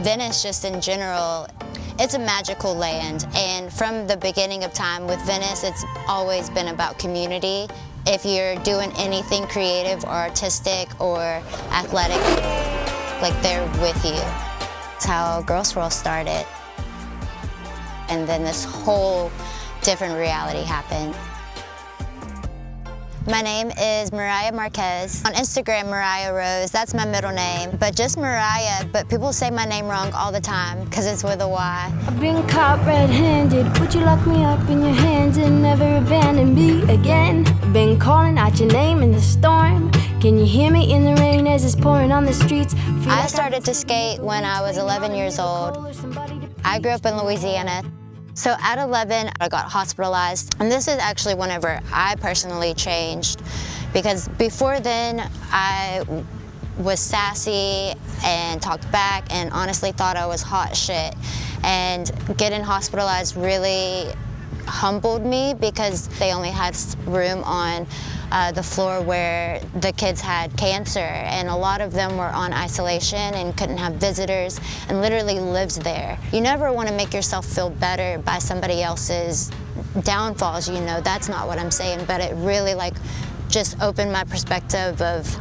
Venice, just in general, it's a magical land. And from the beginning of time with Venice, it's always been about community. If you're doing anything creative or artistic or athletic, like they're with you. That's how GRLSWIRL started. And then this whole different reality happened. My name is Myriah Marquez. On Instagram, Myriah Rose, that's my middle name. But just Myriah, but people say my name wrong all the time because it's with a Y. I've been caught red-handed. Would you lock me up in your hands and never abandon me again? I've been calling out your name in the storm. Can you hear me in the rain as it's pouring on the streets? I started to skate when I was 11 years old. I grew up in Louisiana. So at 11, I got hospitalized. And this is actually whenever I personally changed. Because before then, I was sassy and talked back and honestly thought I was hot shit. And getting hospitalized really humbled me because they only had room on the floor where the kids had cancer, and a lot of them were on isolation and couldn't have visitors and literally lived there. You never want to make yourself feel better by somebody else's downfalls, you know, that's not what I'm saying, but it really like just opened my perspective of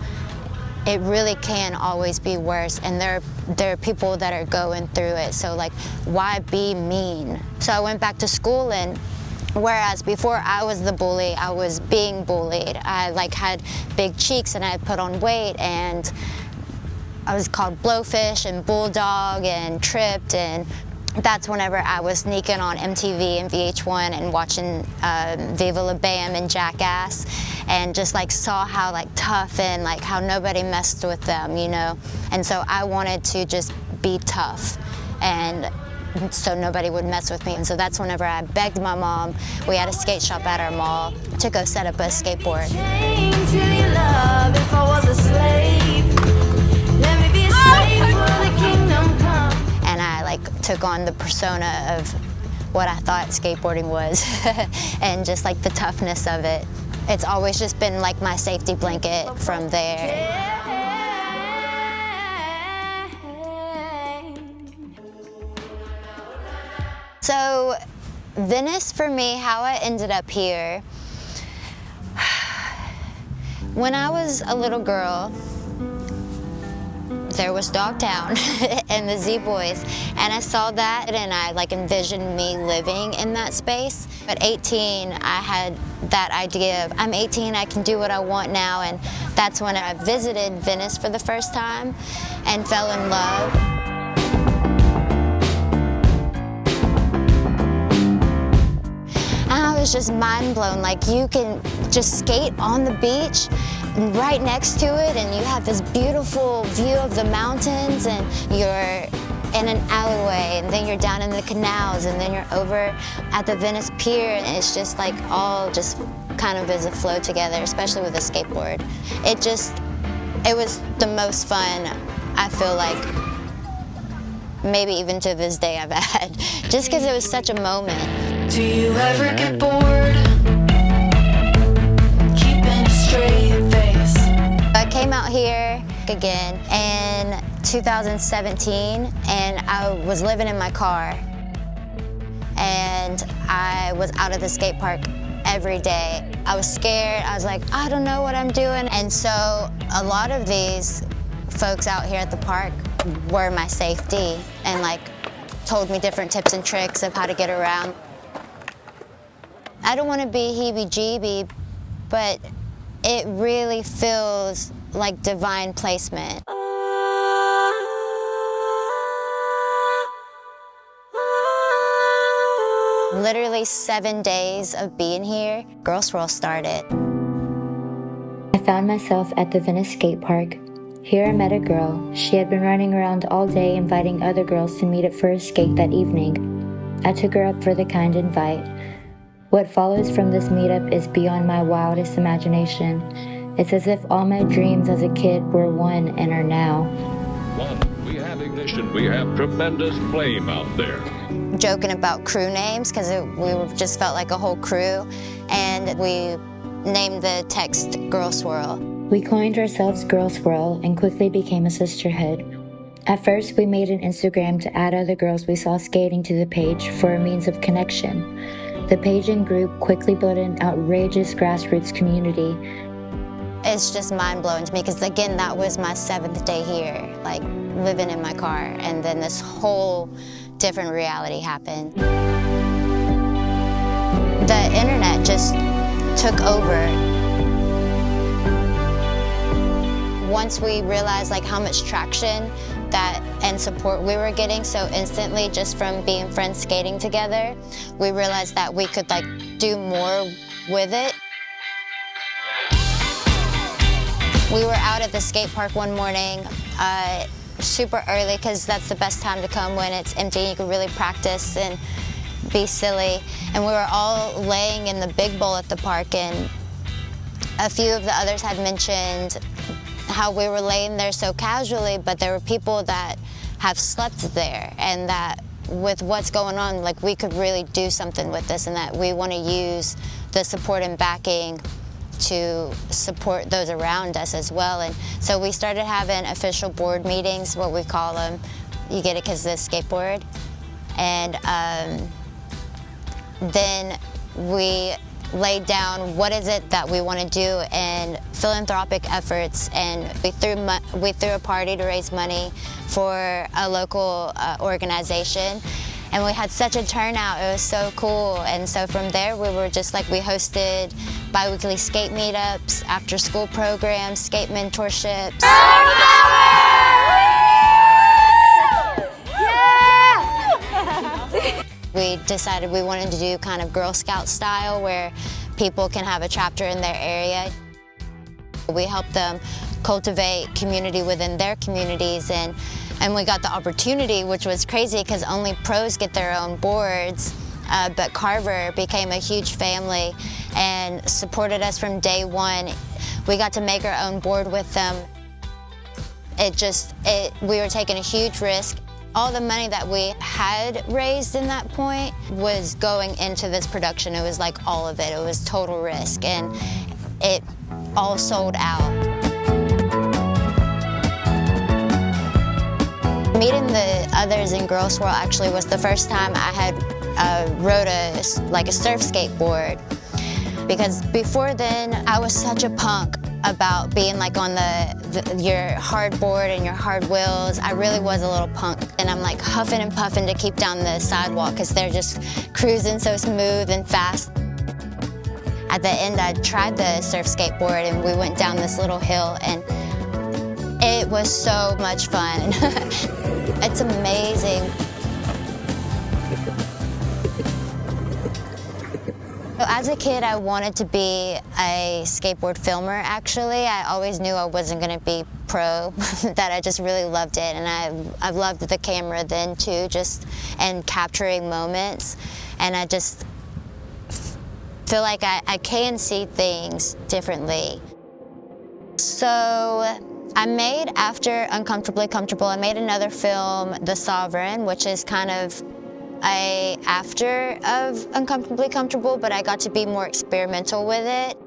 it really can always be worse, and there are people that are going through it, so like why be mean? So I went back to school, and whereas before I was the bully, I was being bullied. I like had big cheeks and I put on weight, and I was called blowfish and bulldog and tripped, and that's whenever I was sneaking on MTV and VH1 and watching Viva La Bam and Jackass, and just like saw how like tough and like how nobody messed with them, you know? And so I wanted to just be tough, and so nobody would mess with me. And so that's whenever I begged my mom. We had a skate shop at our mall to go set up a skateboard. And I like took on the persona of what I thought skateboarding was and just like the toughness of it. It's always just been like my safety blanket from there. So Venice, for me, how I ended up here, when I was a little girl, there was Dogtown and the Z-Boys, and I saw that and I like envisioned me living in that space. At 18, I had that idea of, I'm 18, I can do what I want now, and that's when I visited Venice for the first time and fell in love. I was just mind blown, like you can just skate on the beach right next to it, and you have this beautiful view of the mountains, and you're in an alleyway, and then you're down in the canals, and then you're over at the Venice Pier, and it's just like all just kind of is a flow together, especially with a skateboard. It was the most fun, I feel like, maybe even to this day I've had, just because it was such a moment. Do you ever get bored? Keeping a straight face. I came out here again in 2017, and I was living in my car, and I was out at the skate park every day. I was scared. I was like, I don't know what I'm doing. And so a lot of these folks out here at the park were my safety and like told me different tips and tricks of how to get around. I don't want to be heebie-jeebie, but it really feels like divine placement. Literally 7 days of being here, GRLSWRL started. I found myself at the Venice skate park. Here I met a girl. She had been running around all day inviting other girls to meet up for a skate that evening. I took her up for the kind invite. What follows from this meetup is beyond my wildest imagination. It's as if all my dreams as a kid were one and are now. One, we have ignition. We have tremendous flame out there. Joking about crew names because just felt like a whole crew, and we named the text GRLSWIRL. We coined ourselves GRLSWIRL and quickly became a sisterhood. At first, we made an Instagram to add other girls we saw skating to the page for a means of connection. The page and group quickly built an outrageous grassroots community. It's just mind-blowing to me because, again, that was my 7th day here, like living in my car, and then this whole different reality happened. The internet just took over. Once we realized like how much traction and support we were getting so instantly just from being friends skating together, we realized that we could like do more with it. We were out at the skate park one morning, super early because that's the best time to come when it's empty and you can really practice and be silly. And we were all laying in the big bowl at the park, and a few of the others had mentioned how we were laying there so casually, but there were people that have slept there, and that with what's going on, like we could really do something with this, and that we want to use the support and backing to support those around us as well. And so we started having official board meetings, what we call them. You get it because of the skateboard. And then we laid down what is it that we want to do in philanthropic efforts, and we threw a party to raise money for a local organization, and we had such a turnout. It was so cool. And so from there we hosted bi-weekly skate meetups, after school programs, skate mentorships. We decided we wanted to do kind of Girl Scout style, where people can have a chapter in their area. We help them cultivate community within their communities, and we got the opportunity, which was crazy because only pros get their own boards, but Carver became a huge family and supported us from day one. We got to make our own board with them. We were taking a huge risk. All the money that we had raised in that point was going into this production. It was like all of it. It was total risk, and it all sold out. Meeting the others in GRLSWIRL actually was the first time I had rode a surf skateboard, because before then I was such a punk about being like on your hard board and your hard wheels. I really was a little punk, and I'm like huffing and puffing to keep down the sidewalk because they're just cruising so smooth and fast. At the end, I tried the surf skateboard, and we went down this little hill, and it was so much fun. It's amazing. So as a kid, I wanted to be a skateboard filmer, actually. I always knew I wasn't going to be pro, that I just really loved it. And I've loved the camera then too, and capturing moments. And I just feel like I can see things differently. So I made, after Uncomfortably Comfortable, I made another film, The Sovereign, which is kind of after of Uncomfortably Comfortable, but I got to be more experimental with it.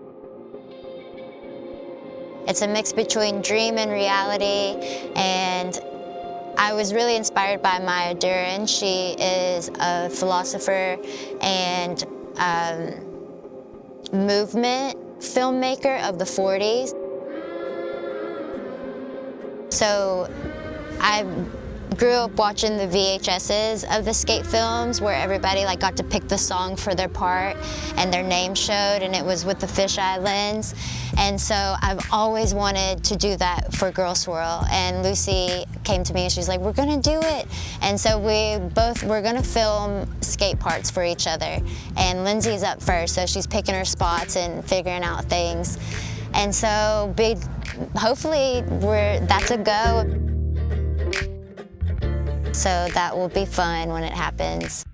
It's a mix between dream and reality, and I was really inspired by Myriah Rose. She is a philosopher and movement filmmaker of the 40s. So I grew up watching the VHSs of the skate films, where everybody got to pick the song for their part and their name showed, and it was with the fisheye lens. And so I've always wanted to do that for GRLSWIRL. And Lucy came to me and she's like, we're gonna do it. And so we're gonna film skate parts for each other. And Lindsay's up first, so she's picking her spots and figuring out things. And so hopefully that's a go. So that will be fun when it happens.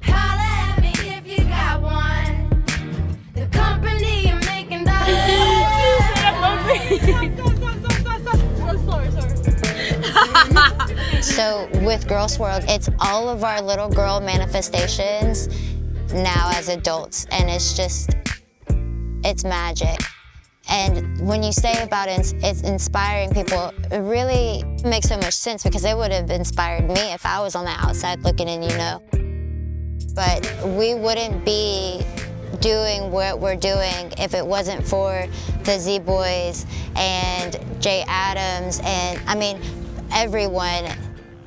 Holla at me if you got one. The company you're making So with GRLSWIRL, it's all of our little girl manifestations now as adults, and it's magic. And when you say about it's inspiring people, it really makes so much sense because it would have inspired me if I was on the outside looking in, you know. But we wouldn't be doing what we're doing if it wasn't for the Z-Boys and Jay Adams and, I mean, everyone.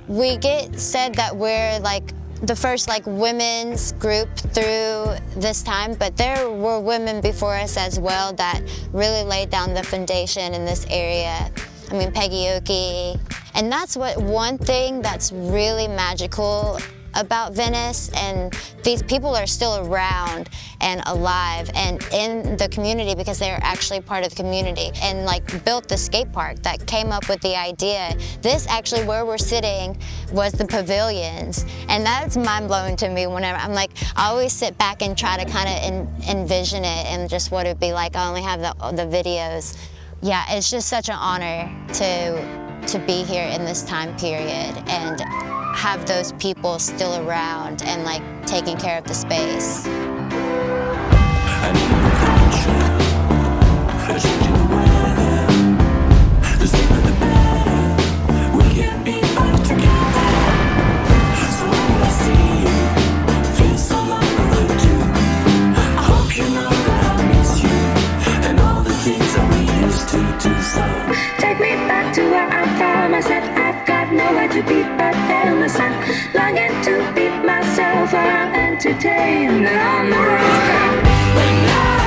We get said that we're like the first like women's group through this time, but there were women before us as well that really laid down the foundation in this area. I mean, Peggy Oki. And that's what one thing that's really magical about Venice, and these people are still around and alive and in the community because they're actually part of the community and like built the skate park that came up with the idea. This actually where we're sitting was the pavilions, and that's mind-blowing to me whenever I'm like, I always sit back and try to kind of envision it and just what it'd be like. I only have the videos. Yeah, it's just such an honor to be here in this time period and have those people still around and like taking care of the space. Take me back to where I found myself. I've got nowhere to be but in the sun. Longing to beat myself around, entertained on the road.